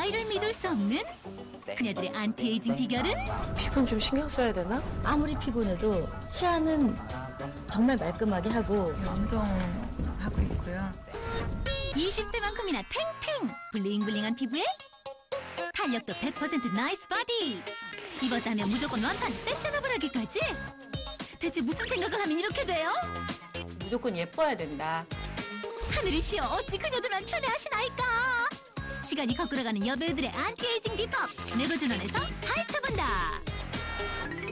나이를 믿을 수 없는 그녀들의 안티에이징 비결은? 피부는 좀 신경 써야 되나? 아무리 피곤해도 세안은 정말 말끔하게 하고 운동하고 있고요. 20대만큼이나 탱탱 블링블링한 피부에 탄력도 100% 나이스 바디. 입었다면 무조건 완판 패셔너블하기까지. 대체 무슨 생각을 하면 이렇게 돼요? 무조건 예뻐야 된다. 하늘이시여 어찌 그녀들만 편애하시나이까. 시간이 거꾸로가는 여배우들의 안티에이징 비법 매거진원에서 파헤쳐본다.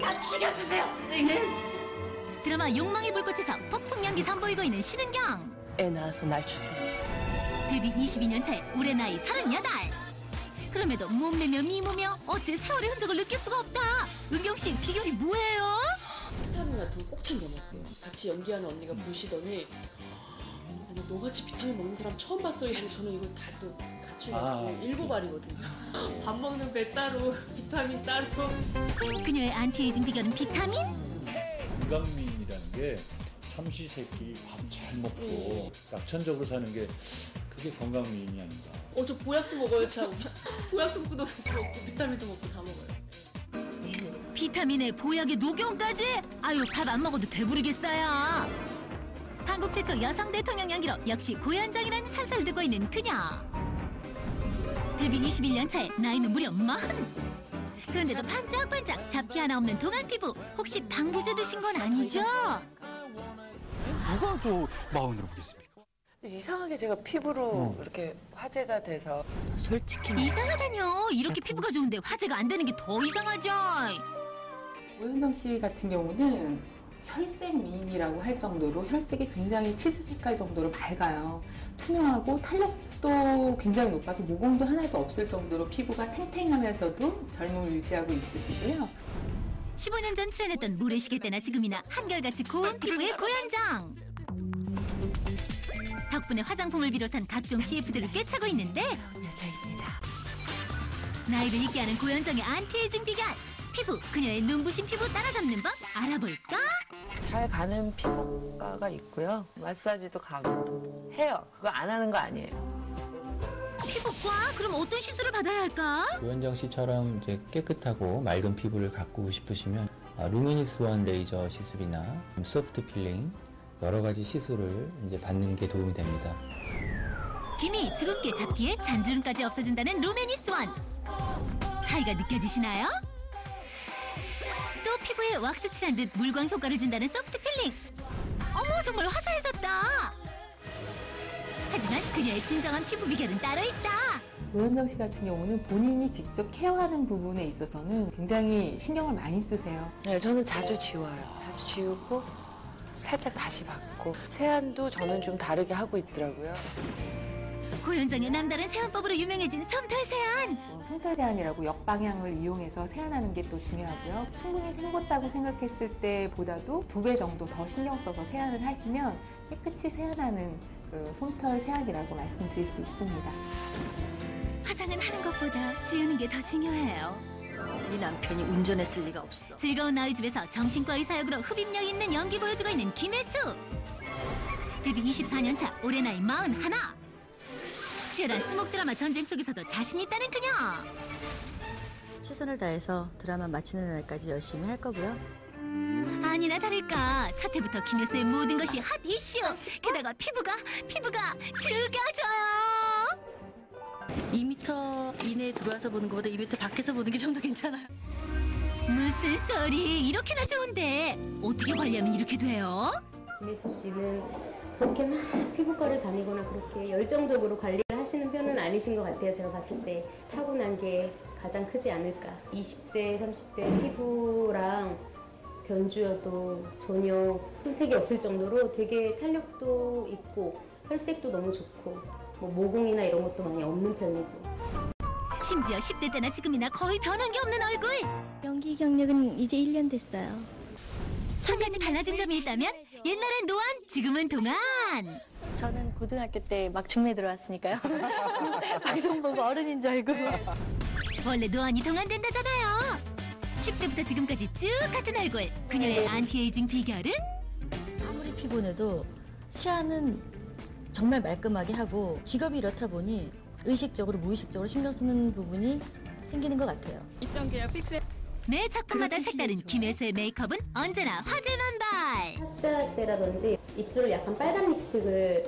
나 죽여주세요 선생님. 드라마 욕망의 불꽃에서 폭풍 연기 선보이고 있는 신은경. 애 낳아서 날 주세요. 데뷔 22년 차에 올해 나이 38. 그럼에도 몸매며 미모며 어째 세월의 흔적을 느낄 수가 없다. 은경씨 비결이 뭐예요? 비타민 같은 거 꼭 챙겨 먹고요. 같이 연기하는 언니가 보시더니 아니, 너같이 비타민 먹는 사람 처음 봤어요. 저는 이걸 다 또 갖추고 일곱 알이거든요. 밥 먹는 배 따로, 비타민 따로. 그녀의 안티에이징 비결은 비타민? 건강미인이라는 게 삼시세끼 밥 잘 먹고 낙천적으로 사는 게 그게 건강미인이 아닌가. 저 보약도 먹어요, 참. 보약도 먹고 먹고 비타민도 먹고 다 먹어요. 비타민에 보약에 녹용까지? 아유 밥 안 먹어도 배부르겠어요. 한국 최초 여성 대통령 연기로 역시 고현정이라는 찬사를 듣고 있는 그녀. 데뷔 21년 차에 나이는 무려 40. 그런데도 반짝반짝 잡티 하나 없는 동안 피부. 혹시 방부제 드신 건 아니죠? 누가 저 마흔으로 보겠습니까? 이상하게 제가 피부로 이렇게 화제가 돼서 솔직히 이상하다뇨. 이렇게 피부가 좋은데 화제가 안 되는 게 더 이상하죠. 오현정 씨 같은 경우는 혈색 미인이라고 할 정도로 혈색이 굉장히 치즈 색깔 정도로 밝아요. 투명하고 탄력도 굉장히 높아서 모공도 하나도 없을 정도로 피부가 탱탱하면서도 젊음을 유지하고 있으시고요. 15년 전 출연했던 모래시계 때나 지금이나 한결같이 고운 피부의 고현정. 덕분에 화장품을 비롯한 각종 CF들을 꿰차고 있는데 여자입니다. 나이를 잊게 하는 고현정의 안티에이징 비결. 피부, 그녀의 눈부신 피부 따라잡는 법 알아볼까? 잘 가는 피부과가 있고요. 마사지도 가고 해요. 그거 안 하는 거 아니에요. 피부과? 그럼 어떤 시술을 받아야 할까? 고현정 씨처럼 이제 깨끗하고 맑은 피부를 갖고 싶으시면 루미니스원 레이저 시술이나 소프트 필링 여러 가지 시술을 이제 받는 게 도움이 됩니다. 기미, 주근깨, 잡티에 잔주름까지 없애준다는 루메니스원. 차이가 느껴지시나요? 또 피부에 왁스 칠한 듯 물광 효과를 준다는 소프트 필링. 어머 정말 화사해졌다. 하지만 그녀의 진정한 피부 비결은 따로 있다. 오현정 씨 같은 경우는 본인이 직접 케어하는 부분에 있어서는 굉장히 신경을 많이 쓰세요. 네, 저는 자주 지워요. 자주 지우고 살짝 다시 받고 세안도 저는 좀 다르게 하고 있더라고요. 고현정의 남다른 세안법으로 유명해진 솜털 세안. 솜털 세안이라고 역방향을 이용해서 세안하는 게 또 중요하고요. 충분히 생겼다고 생각했을 때보다도 2배 정도 더 신경 써서 세안을 하시면 깨끗이 세안하는 그 솜털 세안이라고 말씀드릴 수 있습니다. 화장은 하는 것보다 지우는 게 더 중요해요. 네 남편이 운전했을 리가 없어. 즐거운 너희 집에서 정신과 의사 역으로 흡입력 있는 연기 보여주고 있는 김혜수. 데뷔 24년 차, 올해 나이 41. 치열한 수목 드라마 전쟁 속에서도 자신 있다는 그녀. 최선을 다해서 드라마 마치는 날까지 열심히 할 거고요. 아니나 다를까 첫 해부터 김혜수의 모든 것이 핫 이슈. 게다가 피부가 즐겨져요. 2m 이내에 들어와서 보는 것보다 2m 밖에서 보는 게 좀 더 괜찮아요. 무슨 소리. 이렇게나 좋은데 어떻게 관리하면 이렇게 돼요? 김혜수 씨는 그렇게 막 피부과를 다니거나 그렇게 열정적으로 관리를 하시는 편은 아니신 것 같아요. 제가 봤을 때 타고난 게 가장 크지 않을까. 20대, 30대 피부랑 견주여도 전혀 손색이 없을 정도로 되게 탄력도 있고 혈색도 너무 좋고 뭐 모공이나 이런 것도 많이 없는 편이고. 심지어 10대 때나 지금이나 거의 변한 게 없는 얼굴. 연기 경력은 이제 1년 됐어요. 한 가지 달라진 점이 있다면 옛날엔 노안, 지금은 동안. 저는 고등학교 때 막 중매 들어왔으니까요. 방송 보고 어른인 줄 알고. 원래 노안이 동안된다잖아요. 10대부터 지금까지 쭉 같은 얼굴. 그녀의 안티에이징 비결은? 아무리 피곤해도 세안은 정말 말끔하게 하고 직업이 이렇다 보니 의식적으로 무의식적으로 신경 쓰는 부분이 생기는 것 같아요. 매 작품마다 색다른 김혜수의 메이크업은 언제나 화제 만발. 학자 때라든지 입술을 약간 빨간 립스틱을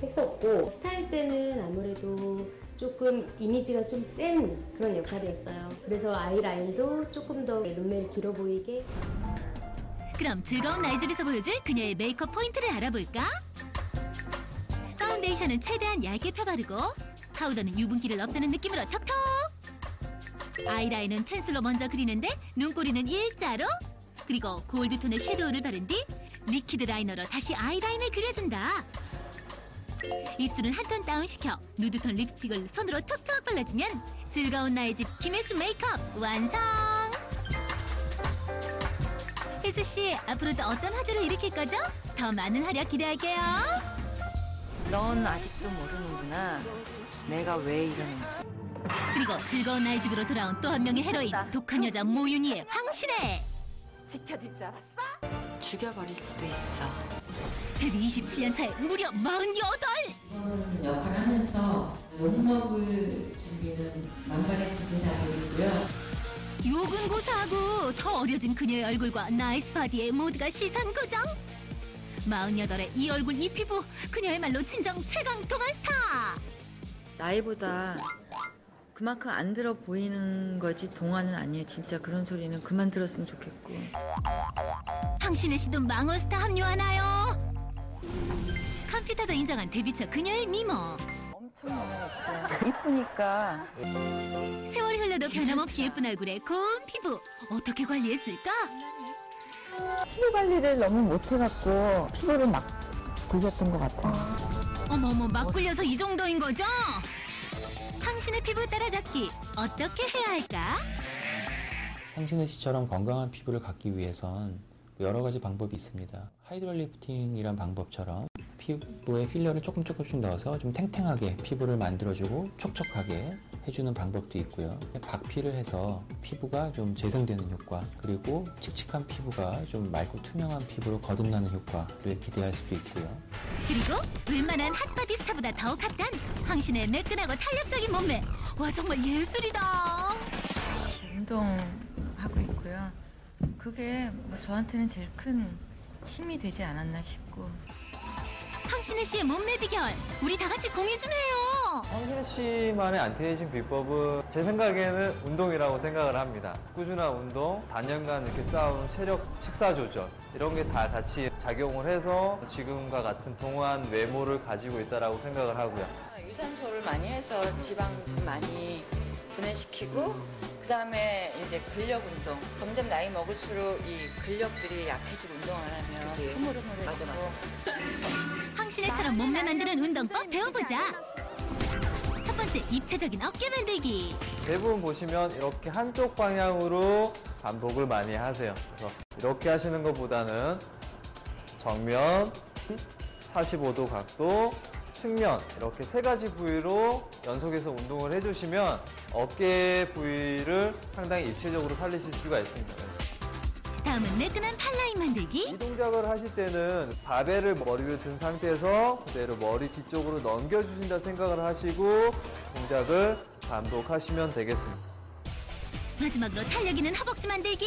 했었고 스타일 때는 아무래도 조금 이미지가 좀 센 그런 역할이었어요. 그래서 아이라인도 조금 더 눈매를 길어 보이게. 그럼 즐거운 나이집에서 보여줄 그녀의 메이크업 포인트를 알아볼까? 파운데이션은 최대한 얇게 펴바르고 파우더는 유분기를 없애는 느낌으로 톡톡. 아이라인은 펜슬로 먼저 그리는데 눈꼬리는 일자로. 그리고 골드톤의 섀도우를 바른 뒤 리퀴드 라이너로 다시 아이라인을 그려준다. 입술은 한 톤 다운시켜 누드톤 립스틱을 손으로 톡톡 발라주면 즐거운 나의 집 김혜수 메이크업 완성! 혜수씨, 앞으로도 어떤 화제를 일으킬 거죠? 더 많은 활약 기대할게요. 넌 아직도 모르는구나. 내가 왜 이러는지. 그리고 즐거운 나의 집으로 돌아온 또 한 명의 헤로인 독한 여자 모윤희의 황실애. 지켜줄 줄 알았어? 죽여버릴 수도 있어. 데뷔 27년 차에 무려 48! 역할을 하면서 욕먹을 준비는 만반의 준비는 하고 있고요. 욕은 고사하고 더 어려진 그녀의 얼굴과 나이스 바디에 모두가 시선 고정. 48의 이 얼굴 이 피부 그녀의말로 친정 최강 동안 스타. 나이보다 그만큼 안 들어 보이는 거지 동안은 아니에요. 진짜 그런 소리는 그만 들었으면 좋겠고. 황신혜 씨도 망원스타 합류하나요? 컴퓨터도 인정한 데뷔처 그녀의 미모. 엄청 많았죠. 이쁘니까. 세월이 흘러도 변함없이 예쁜 얼굴에 고운 피부 어떻게 관리했을까? 피부 관리를 너무 못해갖고 피부를 막 굴렸던 것 같아요. 어머머, 막 굴려서 이 정도인 거죠? 황신의 피부 따라잡기 어떻게 해야 할까? 황신혜 씨처럼 건강한 피부를 갖기 위해선 여러 가지 방법이 있습니다. 하이드롤리프팅이란 방법처럼 피부에 필러를 조금씩 넣어서 좀 탱탱하게 피부를 만들어주고 촉촉하게 해주는 방법도 있고요. 박피를 해서 피부가 좀 재생되는 효과, 그리고 칙칙한 피부가 좀 맑고 투명한 피부로 거듭나는 효과를 기대할 수도 있고요. 그리고 웬만한 핫바디 스타보다 더욱 핫한 황신의 매끈하고 탄력적인 몸매. 와, 정말 예술이다. 운동하고 있고요. 그게 뭐 저한테는 제일 큰 힘이 되지 않았나 싶고. 황신혜 씨의 몸매 비결 우리 다 같이 공유 좀 해요. 황신혜 씨만의 안티에이징 비법은 제 생각에는 운동이라고 생각을 합니다. 꾸준한 운동, 단년간 이렇게 쌓아온 체력, 식사 조절 이런 게 다 같이 작용을 해서 지금과 같은 동안 외모를 가지고 있다고 생각을 하고요. 유산소를 많이 해서 지방 좀 많이 분해시키고 그다음에 이제 근력 운동. 점점 나이 먹을수록 이 근력들이 약해지고 운동 안 하면 흐물흐물해지고. 황신혜처럼 몸매 만드는 운동법 배워보자. 첫 번째, 입체적인 어깨 만들기. 대부분 보시면 이렇게 한쪽 방향으로 반복을 많이 하세요. 그래서 이렇게 하시는 것보다는 정면, 45도 각도, 측면 이렇게 세 가지 부위로 연속해서 운동을 해주시면 어깨 부위를 상당히 입체적으로 살리실 수가 있습니다. 다음은 매끈한 팔라인 만들기. 이 동작을 하실 때는 바벨을 머리를 든 상태에서 그대로 머리 뒤쪽으로 넘겨주신다 생각을 하시고 동작을 반복하시면 되겠습니다. 마지막으로 탄력 있는 허벅지 만들기.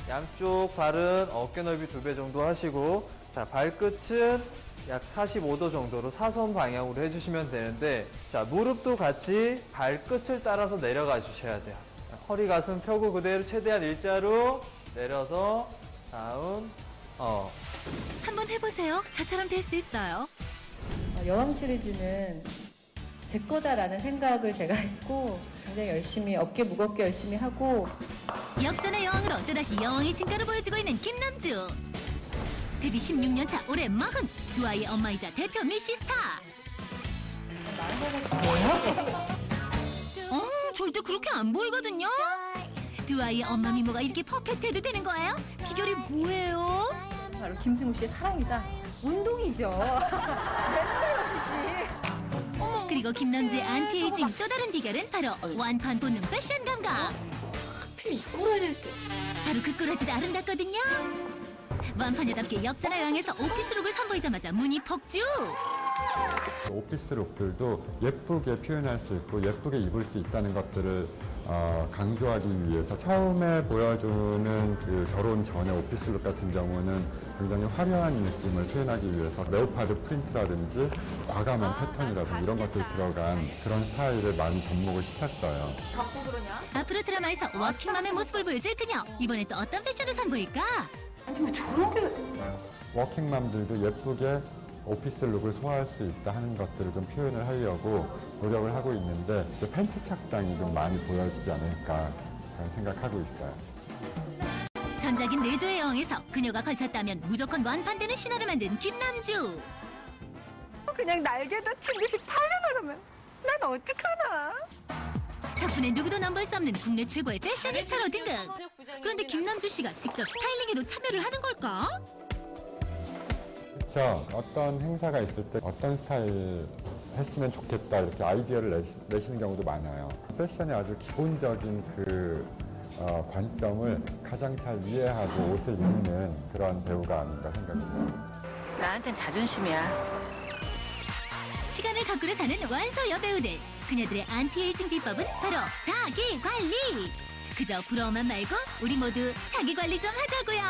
양쪽 발은 어깨 넓이 2배 정도 하시고 자 발끝은 약 45도 정도로 사선 방향으로 해주시면 되는데 자 무릎도 같이 발끝을 따라서 내려가 주셔야 돼요. 허리 가슴 펴고 그대로 최대한 일자로 내려서 다운 한번 해보세요. 저처럼 될 수 있어요. 여왕 시리즈는 제 거다라는 생각을 제가 했고 굉장히 열심히 어깨 무겁게 열심히 하고 역전의 여왕으로 또다시 여왕의 진가를 보여주고 있는 김남주. 데뷔 16년 차 올해 40. 두 아이의 엄마이자 대표 미시스타. 절대 그렇게 안 보이거든요. 두 아이의 엄마 미모가 이렇게 퍼펙트해도 되는 거예요? 비결이 뭐예요? 바로 김승우 씨의 사랑이다. 운동이죠. 그리고 김남주의 안티에이징 또 다른 비결은 바로 완판 본능 패션 감각. 하필 이 꼬라지를 때. 바로 그 꼬라지도 아름답거든요. 완판여답게 역전의 여왕에서 오피스룩을 선보이자마자 문이 폭주. 오피스 룩들도 예쁘게 표현할 수 있고 예쁘게 입을 수 있다는 것들을 강조하기 위해서 처음에 보여주는 그 결혼 전의 오피스 룩 같은 경우는 굉장히 화려한 느낌을 표현하기 위해서 레오파드 프린트라든지 과감한 패턴이라든지 이런 것들이 들어간 그런 스타일을 많이 접목을 시켰어요. 자꾸 그러냐? 앞으로 드라마에서 워킹맘의 모습을 보여줄 그녀. 이번엔 또 어떤 패션을 선보일까? 아니 뭐 저렇게 워킹맘들도 예쁘게 오피스 룩을 소화할 수 있다 하는 것들을 좀 표현을 하려고 노력을 하고 있는데 팬츠 착장이 좀 많이 보여지지 않을까 그런 생각하고 있어요. 전작인 내조의 여왕에서 그녀가 걸쳤다면 무조건 완판되는 신화를 만든 김남주. 그냥 날개도 치듯이 팔려나가면 난 어떡하나. 덕분에 누구도 넘볼 수 없는 국내 최고의 패셔니스타로 등극. 그런데 김남주 씨가 직접 스타일링에도 참여를 하는 걸까? 그렇죠. 어떤 행사가 있을 때 어떤 스타일 했으면 좋겠다 이렇게 아이디어를 내시는 경우도 많아요. 패션의 아주 기본적인 그 관점을 가장 잘 이해하고 옷을 입는 그런 배우가 아닌가 생각합니다. 나한텐 자존심이야. 시간을 거꾸로 사는 완소 여배우들. 그녀들의 안티에이징 비법은 바로 자기 관리. 그저 부러워만 말고 우리 모두 자기 관리 좀 하자고요.